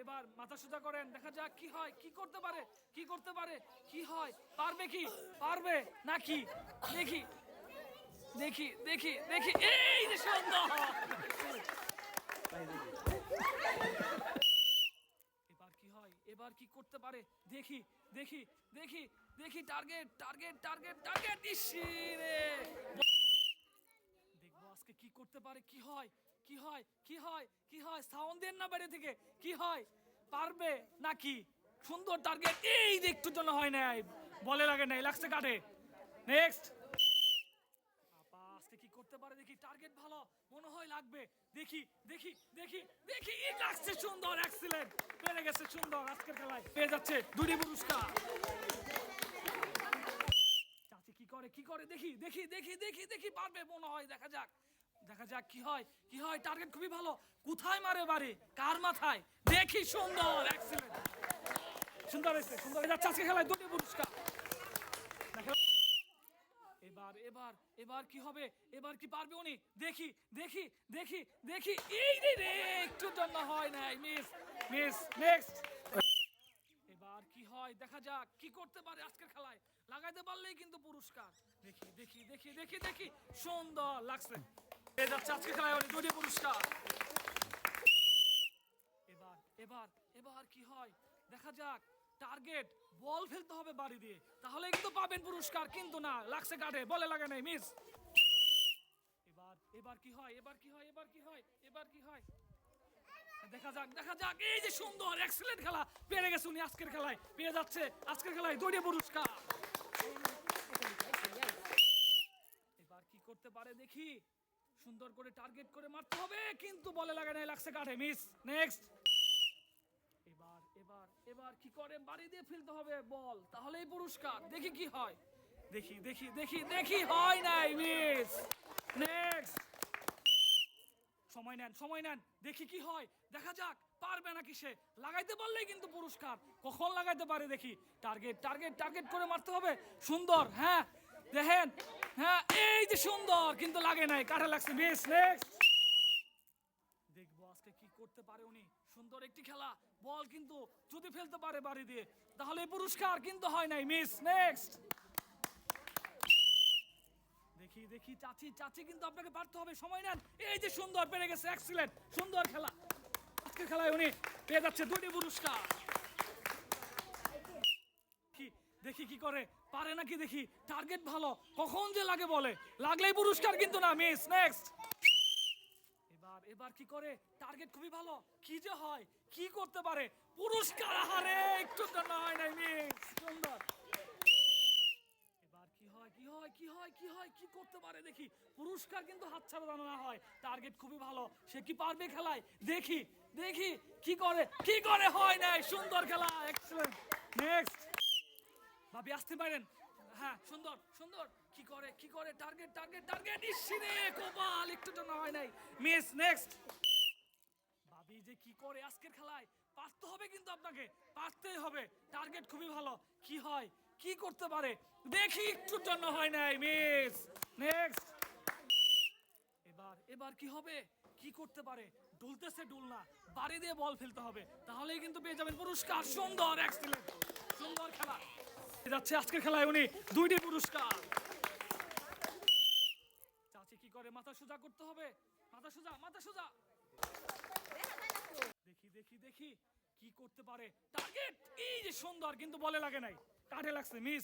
এবার মাথা সোজা করেন, দেখা যাক কি হয়, কি করতে পারে, কি করতে পারে, কি হয়, পারবে কি, পারবে নাকি, দেখি দেখি দেখি দেখি, এই যে সুন্দর। এবার কি হয়, এবার কি করতে পারে, দেখি দেখি দেখি দেখি, টার্গেট টার্গেট টার্গেট টার্গেট, ইসিরে দেখবো আজকে কি করতে পারে, কি হয়, কি হয়, কি হয়, কি হয়, সাউন্ড দেন না বাইরে থেকে, কি হয়, পারবে নাকি, সুন্দর টার্গেট, এই যে একটু জন্য হয় নাই, বলে লাগে নাই, লাগছে কাটে। নেক্সট, আপা আজকে কি করতে পারে দেখি, টার্গেট ভালো মনে হয় লাগবে, দেখি দেখি দেখি দেখি, এই লাগছে সুন্দর, এক্সিলেন্ট, পেরে গেছে সুন্দর, আজকের খেলায় পেয়ে যাচ্ছে দুটি পুরস্কার। চাচি কি করে, কি করে, দেখি দেখি দেখি দেখি দেখি, পারবে মনে হয়, দেখা যাক, দেখা যাক কি হয়, কি হয়, টার্গেট খুবই ভালো, কোথায় মারে বাড়ি, কার মাথায়, দেখি সুন্দর, এক্সিলেন্ট, সুন্দর হয়েছে, সুন্দর হয়ে যাচ্ছে আজকে খেলায় দুটি পুরস্কার। এবার এবার এবার কি হবে, এবার কি পারবে উনি, দেখি দেখি দেখি দেখি, এই রে রে, একটু জন্য হয় নাই, মিস মিস। নেক্সট, এবার কি হয়, দেখা যাক কি করতে পারে আজকের খেলায়, লাগাইতে পারলেই কিন্তু পুরস্কার, দেখি দেখি দেখি দেখি দেখি, সুন্দর লাগছে, পেয়ে যাচ্ছে আজকের খেলায় উনি দুটি পুরস্কার। এবার এবার এবার কি হয়, দেখা যাক, টার্গেট বল ফেলতে হবে বাড়ি দিয়ে, তাহলে কিন্তু পাবেন পুরস্কার, কিন্তু না, লাগছে কাটে, বলে লাগে নাই, মিস। এবার এবার কি হয়, এবার কি হয়, এবার কি হয়, এবার কি হয়, দেখা যাক, দেখা যাক, এই যে সুন্দর, এক্সিলেন্ট খেলা, পেরে গেছে উনি আজকের খেলায়, পেয়ে যাচ্ছে আজকের খেলায় দুটি পুরস্কার। এবার কি করতে পারে দেখি, সুন্দর করে টার্গেট করে মারতে হবে, কিন্তু বলে লাগে নাই, লাগছে কাটে, মিস। নেক্সট, এবার এবার এবার কি করে, বাড়ি দিয়ে ফেলতে হবে বল, তাহলেই পুরস্কার, দেখি কি হয়, দেখি দেখি দেখি দেখি, হয় নাই, মিস। নেক্সট, সময় নেন, সময় নেন, দেখি কি হয়, দেখা যাক, পারবে নাকি সে, লাগাইতে পারলেই কিন্তু পুরস্কার, কখন লাগাইতে পারে দেখি, টার্গেট টার্গেট টার্গেট করে মারতে হবে, সুন্দর, হ্যাঁ দেখেন, হ্যাঁ এই যে সুন্দর, কিন্তু লাগে নাই, কাঠে লাগছে, মিস। নেক্সট, দেখবো আজকে কি করতে পারে উনি, সুন্দর একটি খেলা, বল কিন্তু যদি ফেলতে পারে বাড়ি দিয়ে, তাহলে পুরস্কার, কিন্তু হয় নাই, মিস। নেক্সট, দেখি দেখি, চাচি চাচি কিন্তু আপনাকে পারতে হবে, সময় নেন, এই যে সুন্দর, পেরে গেছে, এক্সিলেন্ট, সুন্দর খেলা, আজকের খেলায় উনি পেয়ে যাচ্ছে দুটি পুরস্কার। কি দেখি কি করে, পারে নাকি দেখি, টার্গেট ভালো, কখন যে লাগে বলে, লাগলেই পুরস্কার, কিন্তু না, মিস। নেক্সট, এবার এবার কি করে, টার্গেট খুবই ভালো, কি যে হয়, কি করতে পারে, পুরস্কার, আহারে একটু জন্য হয় নাই, মিস, সুন্দর। এবার কি হয়, কি হয়, কি হয়, কি হয়, কি করতে পারে দেখি, পুরস্কার কিন্তু হাতছাড়া যেন না হয়, টার্গেট খুবই ভালো, সে কি পারবে খেলায়, দেখি দেখি কি করে, কি করে, হয় নাই, সুন্দর খেলা, এক্সেলেন্ট। নেক্সট, ভাবি আসতে পারেন, হ্যাঁ সুন্দর সুন্দর, কি করে, কি করে, টার্গেট টার্গেট টার্গেট, ইসিরে কপাল, একটু জন্য হয় নাই, মিস। নেক্সট, ভাবি যে কি করে আজকের খেলায়, পারতে হবে কিন্তু আপনাকে, পারতেই হবে, টার্গেট খুবই ভালো, কি হয়, কি করতে পারে, দেখি একটুর জন্য হয় নাই, মিস। নেক্সট, এবার এবার কি হবে, কি করতে পারে, ডুলতেছে ডুল না, বাড়ি দিয়ে বল ফেলতে হবে, তাহলেই কিন্তু পেয়ে যাবেন পুরস্কার, সুন্দর, এক্সিলেন্ট, সুন্দর খেলা, যাচ্ছে আজকের খেলায় উনি দুইটি পুরস্কার। চাচি কি করে, মাথা সোজা করতে হবে, মাথা সোজা, মাথা সোজা, দেখি দেখি দেখি কি করতে পারে, টার্গেট, এই যে সুন্দর, কিন্তু বলে লাগে নাই, কাটে লাগছে, মিস।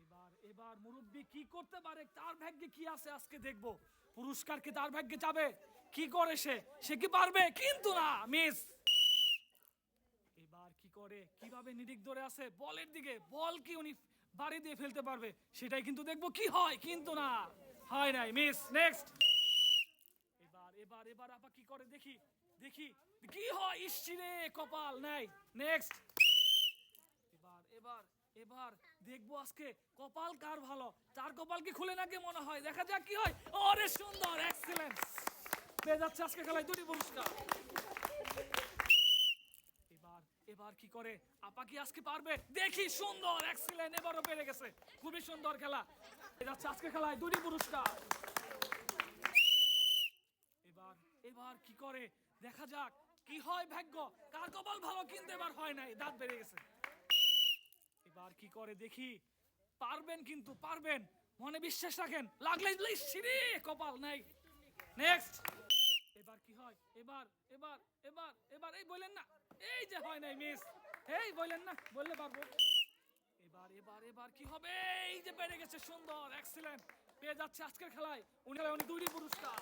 এবার এবার মুরব্বি কি করতে পারে, তার ভাগ্যে কি আছে আজকে দেখবো, পুরস্কার কি তার ভাগ্যে যাবে, কি করে সে, সে কি পারবে, কিন্তু না, মিস। এবার কি করে, কিভাবে নিরিখ ধরে আছে বলের দিকে, বল কি উনি বাড়ি দিয়ে ফেলতে পারবে, সেটাই কিন্তু দেখবো, কি হয়, কিন্তু না, হয় নাই, মিস। নেক্সট, এবার এবার এবার আপা কি করে দেখি দেখি, কি হয়, ইসিরে কপাল নাই। নেক্সট, এবার এবার এবার দেখবো আজকে কপাল কার ভালো, তার কপাল কি খুলে নাকি মনে হয়, দেখা যাক কি হয়, ওরে সুন্দর, এক্সেলেন্ট, পেয়ে যাচ্ছে আজকে খেলায় দুটি পুরস্কার। এবার এবার কি করে, আপা কি আজকে পারবে, দেখি, সুন্দর, এক্সেলেন্ট, এবারও পেরে গেছে, খুবই সুন্দর খেলা, পেয়ে যাচ্ছে আজকে খেলায় দুটি পুরস্কার। এবার এবার কি করে, দেখা যাক কি হয় ভাগ্য, কার কপাল ভালো, কিন্তু এবার হয় নাই, দাঁত বেড়ে গেছে। এবার কি করে দেখি, পারবেন কিন্তু পারবেন, মনে বিশ্বাস রাখেন, লাগলে সিঁড়ি কপাল নাই। নেক্সট, এবার কি হয়, এবার এবার এবার এবার এই বললেন না, এই যে হয় নাই, মিস, এই বললেন না, বললে পারবো। এবার এবার এবার কি হবে, এই যে বেড়ে গেছে, সুন্দর, এক্সিলেন্ট, পেয়ে যাচ্ছে আজকের খেলায় উনি 2টি পুরস্কার।